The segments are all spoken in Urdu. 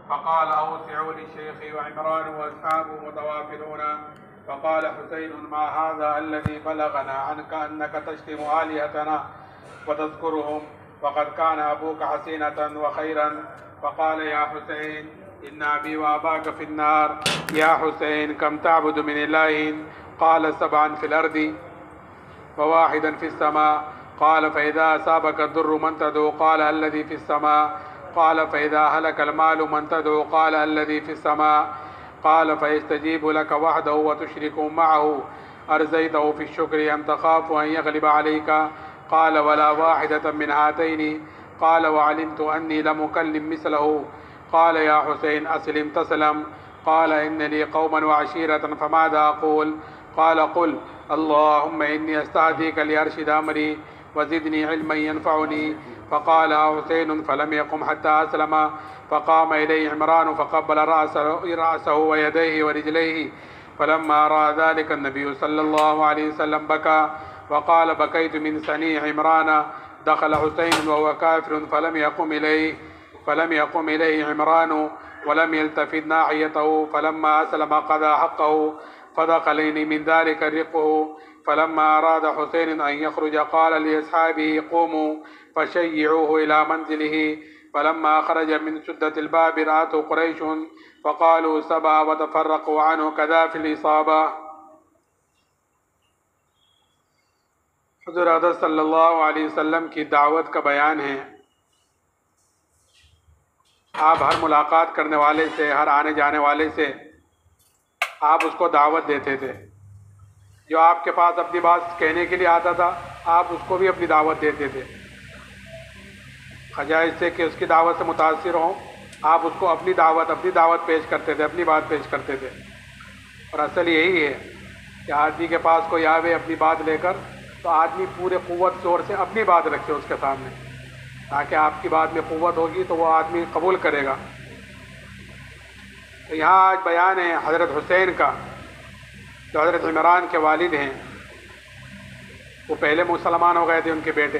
فقال أوسعوا للشيخ وعمران وأصحابه متوافرون. فقال حسين ما هذا الذي بلغنا عنك أنك تشتم آلهتنا وتذكرهم وقد كان أبوك حسينة وخيرا. فقال يا حسين إن أبي وأباك في النار. يا حسين كم تعبد من إله؟ قال 7 في الأرض وواحدا في السماء. قال فإذا أصابك الضر من تدعو؟ قال الذي في السماء. قال فإذا هلك المال من تدعو؟ قال الذي في السماء. قال فيستجيب لك وحده وتشرك معه أرزيته في الشكر أم تخاف أن يغلب عليك؟ قال ولا واحدة من هاتين. قال وعلمت أني لم أكلم مثله. قال يا حسين أسلم تسلم. قال إن لي قوما وعشيرة فماذا أقول؟ قال قل اللهم إني أستهديك لأرشد أمري وزدني علما ينفعني. فقال حسين فلم يقم حتى أسلم. فقام إليه عمران فقبل رأسه ويديه ورجليه. فلما رأى ذلك النبي صلى الله عليه وسلم بكى وقال بكيت من سني عمران. دخل حسين وهو كافر فلم يقم إليه عمران ولم يلتفت ناحيته. فلما أسلم قضى حقه فدخلني من ذلك رقه. فلما أراد حسين أن يخرج قال لأصحابه قوموا فشيعوه إلى منزله. فلما خرج من سدة الباب رأته قريش فقالوا سبا وتفرقوا عنه كذا في الإصابة. حضور اقدس صلی اللہ علیہ وسلم کی دعوت کا بیان ہے۔ آپ ہر ملاقات کرنے والے سے، ہر آنے جانے والے سے آپ اس کو دعوت دیتے تھے۔ جو آپ کے پاس اپنی بات کہنے کے لیے آتا تھا آپ اس کو بھی اپنی دعوت دیتے تھے، خجائز سے کہ اس کی دعوت سے متاثر ہوں، آپ اس کو اپنی دعوت پیش کرتے تھے، اپنی بات پیش کرتے تھے۔ اور اصل یہی ہے کہ آدمی کے پاس کوئی آوے اپنی بات لے کر تو آدمی پورے قوت زور سے اپنی بات رکھے اس کے سامنے، تاکہ آپ کی بات میں قوت ہوگی تو وہ آدمی قبول کرے گا۔ تو یہاں آج بیان ہے حضرت حسین کا، جو حضرت عمران کے والد ہیں۔ وہ پہلے مسلمان ہو گئے تھے، ان کے بیٹے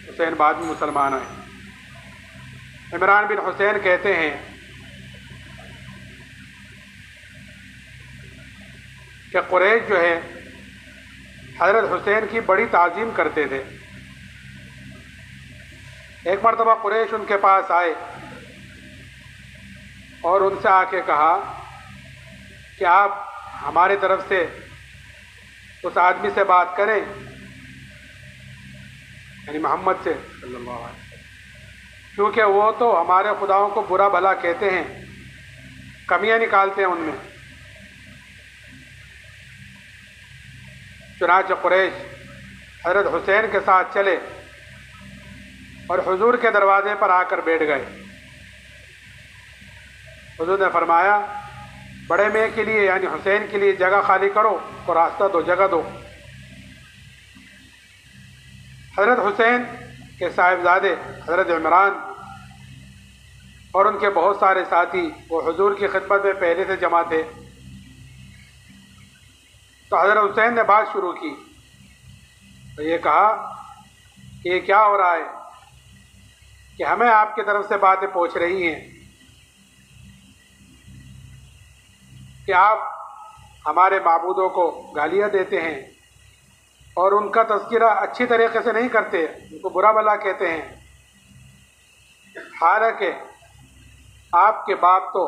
حسین بعد میں مسلمان ہوئے۔ عمران بن حسین کہتے ہیں کہ قریش جو ہے حضرت حسین کی بڑی تعظیم کرتے تھے۔ ایک مرتبہ قریش ان کے پاس آئے اور ان سے آ کے کہا کہ آپ ہماری طرف سے اس آدمی سے بات کریں، یعنی محمد سے صلی اللہ علیہ وسلم، کیونکہ وہ تو ہمارے خداؤں کو برا بھلا کہتے ہیں، کمیاں نکالتے ہیں ان میں۔ چنانچہ قریش حضرت حسین کے ساتھ چلے اور حضور کے دروازے پر آ کر بیٹھ گئے۔ حضور نے فرمایا بڑے میاں کے لیے یعنی حسین کے لیے جگہ خالی کرو اور راستہ دو، جگہ دو۔ حضرت حسین کے صاحبزادے حضرت عمران اور ان کے بہت سارے ساتھی وہ حضور کی خدمت میں پہلے سے جمع تھے۔ تو حضرت حسین نے بات شروع کی تو یہ کہا کہ یہ کیا ہو رہا ہے کہ ہمیں آپ کی طرف سے باتیں پہنچ رہی ہیں کہ آپ ہمارے معبودوں کو گالیاں دیتے ہیں اور ان کا تذکرہ اچھی طریقے سے نہیں کرتے، ان کو برا بھلا کہتے ہیں، حالانکہ آپ کے باپ تو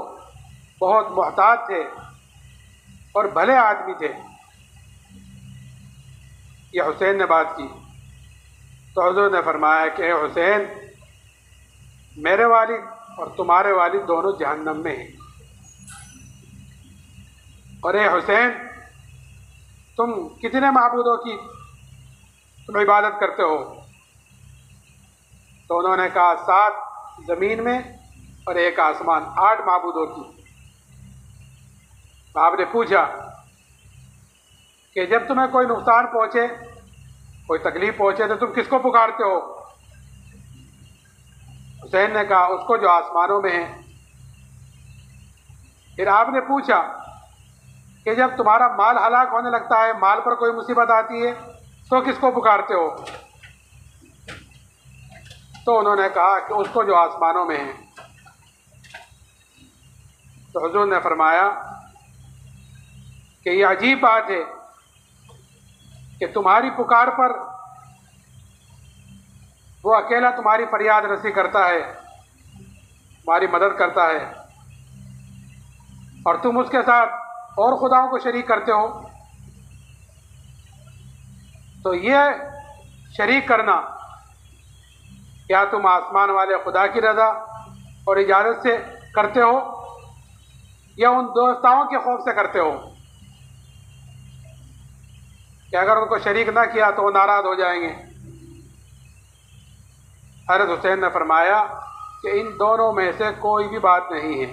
بہت محتاط تھے اور بھلے آدمی تھے۔ یہ حسین نے بات کی تو حضور نے فرمایا کہ اے حسین، میرے والد اور تمہارے والد دونوں جہنم میں ہیں، اور اے حسین تم کتنے معبودوں کی تم عبادت کرتے ہو؟ تو انہوں نے کہا 7 زمین میں اور 1 آسمان، 8 معبودوں کی۔ آپ نے پوچھا کہ جب تمہیں کوئی نقصان پہنچے، کوئی تکلیف پہنچے تو تم کس کو پکارتے ہو؟ حسین نے کہا اس کو جو آسمانوں میں ہے۔ پھر آپ نے پوچھا کہ جب تمہارا مال ہلاک ہونے لگتا ہے، مال پر کوئی مصیبت آتی ہے تو کس کو پکارتے ہو؟ تو انہوں نے کہا کہ اس کو جو آسمانوں میں ہے۔ تو حضور نے فرمایا کہ یہ عجیب بات ہے کہ تمہاری پکار پر وہ اکیلا تمہاری فریاد رسی کرتا ہے، تمہاری مدد کرتا ہے، اور تم اس کے ساتھ اور خداؤں کو شریک کرتے ہو۔ تو یہ شریک کرنا کیا تم آسمان والے خدا کی رضا اور اجازت سے کرتے ہو یا ان دوستاؤں کے خوف سے کرتے ہو کہ اگر ان کو شریک نہ کیا تو وہ ناراض ہو جائیں گے؟ حضرت حسین نے فرمایا کہ ان دونوں میں سے کوئی بھی بات نہیں ہے۔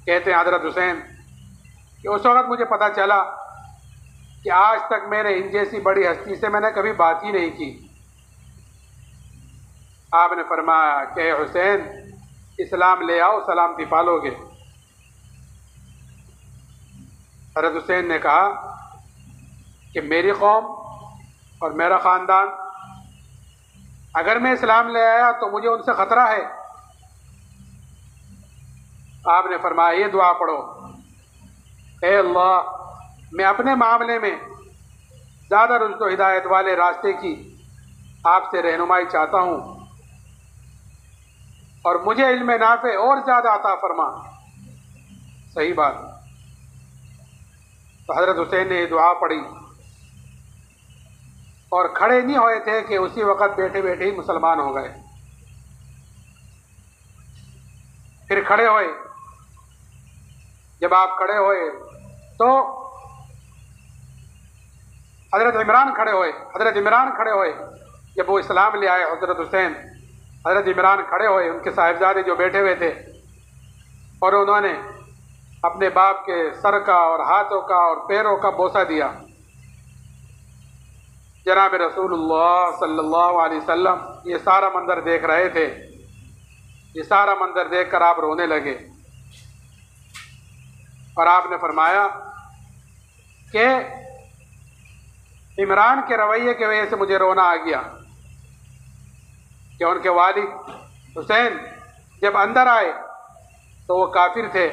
کہتے ہیں حضرت حسین کہ اس وقت مجھے پتہ چلا کہ آج تک میرے ان جیسی بڑی ہستی سے میں نے کبھی بات ہی نہیں کی۔ آپ نے فرمایا کہ اے حسین، اسلام لے آؤ، سلامتی پالو گے۔ حضرت حسین نے کہا کہ میری قوم اور میرا خاندان، اگر میں اسلام لے آیا تو مجھے ان سے خطرہ ہے۔ آپ نے فرمایا یہ دعا پڑھو، اے اللہ، میں اپنے معاملے میں زیادہ رشد و ہدایت والے راستے کی آپ سے رہنمائی چاہتا ہوں، اور مجھے علم نافع اور زیادہ عطا فرما۔ صحیح بات۔ تو حضرت حسین نے یہ دعا پڑھی اور کھڑے نہیں ہوئے تھے کہ اسی وقت بیٹھے بیٹھے ہی مسلمان ہو گئے۔ پھر کھڑے ہوئے۔ جب آپ کھڑے ہوئے تو حضرت عمران کھڑے ہوئے۔ جب وہ اسلام لے آئے حضرت حسین، حضرت عمران کھڑے ہوئے، ان کے صاحبزادے جو بیٹھے ہوئے تھے، اور انہوں نے اپنے باپ کے سر کا اور ہاتھوں کا اور پیروں کا بوسہ دیا۔ جناب رسول اللہ صلی اللہ علیہ وسلم یہ سارا منظر دیکھ رہے تھے۔ یہ سارا منظر دیکھ کر آپ رونے لگے، اور آپ نے فرمایا کہ عمران کے رویے کی وجہ سے مجھے رونا آ گیا کہ ان کے والد حسین جب اندر آئے تو وہ کافر تھے،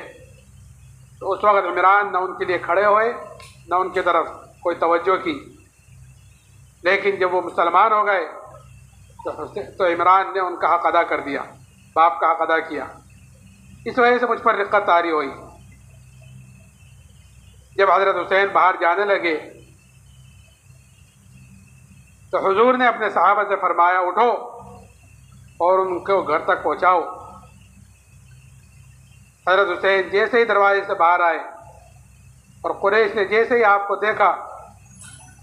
تو اس وقت عمران نہ ان کے لیے کھڑے ہوئے نہ ان کی طرف کوئی توجہ کی، لیکن جب وہ مسلمان ہو گئے تو عمران نے ان کا حق ادا کر دیا، باپ کا حق ادا کیا۔ اس وجہ سے مجھ پر رقت طاری ہوئی۔ جب حضرت حسین باہر جانے لگے تو حضور نے اپنے صحابہ سے فرمایا اٹھو اور ان کو گھر تک پہنچاؤ۔ حضرت حسین جیسے ہی دروازے سے باہر آئے اور قریش نے جیسے ہی آپ کو دیکھا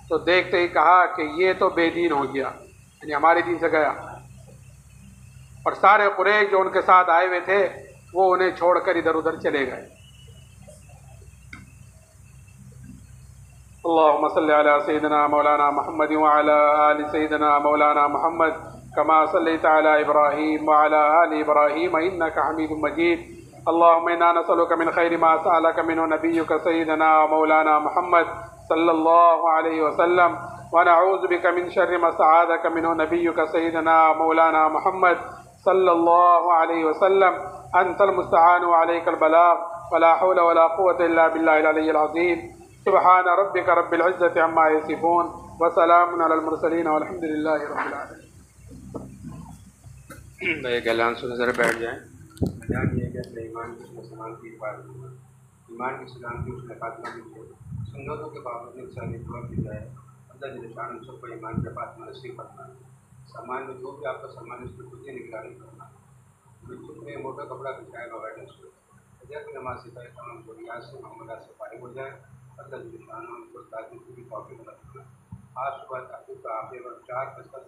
تو دیکھتے ہی کہا کہ یہ تو بے دین ہو گیا، یعنی ہمارے دین سے گیا، اور سارے قریش جو ان کے ساتھ آئے ہوئے تھے وہ انہیں چھوڑ کر ادھر ادھر چلے گئے۔ اللهم صل على سيدنا مولانا محمد وعلى آل سيدنا مولانا محمد كما صليت على إبراهيم وعلى آل إبراهيم إنك حميد مجيد. اللهم إنا نسألك من خير ما سألك منه نبيك سيدنا ومولانا محمد صلى الله عليه وسلم، ونعوذ بك من شر ما استعاذك منه نبيك سيدنا ومولانا محمد صلى الله عليه وسلم. أنت المستعان وعليك البلاغ، ولا حول ولا قوة إلا بالله العلي العظيم. سبحان ربك رب العزة عما يصفون وسلام على المرسلين والحمد لله رب العالمين. ایک اعلان سن ذرا بیٹھ جائیں۔ اعلان یہ کہ اپنے ایمان کی مسلمان کی حفاظت کرنا، ایمان کی سلامتی اس نے خاتمہ دی ہے، سنتوں کے باوجود انسانی دعا کی جائے، اللہ جل شان سب کو ایمان کے خاتمہ نصیب کرنا، سامان میں جو بھی آپ کا سامان اس کی خود ہی نگرانی کرنا، بچوں میں موٹا کپڑا بچھائے بغیر نہ سوئے، فجر کی نماز سے پہلے تمام ضروریات سے معاملات سے فارغ ہو جائے، اللہ جل شان ان کو تعلیم کی بھی توفیق عطا فرمائے۔ آج صبح تحقیق کا آخر 4 بج کر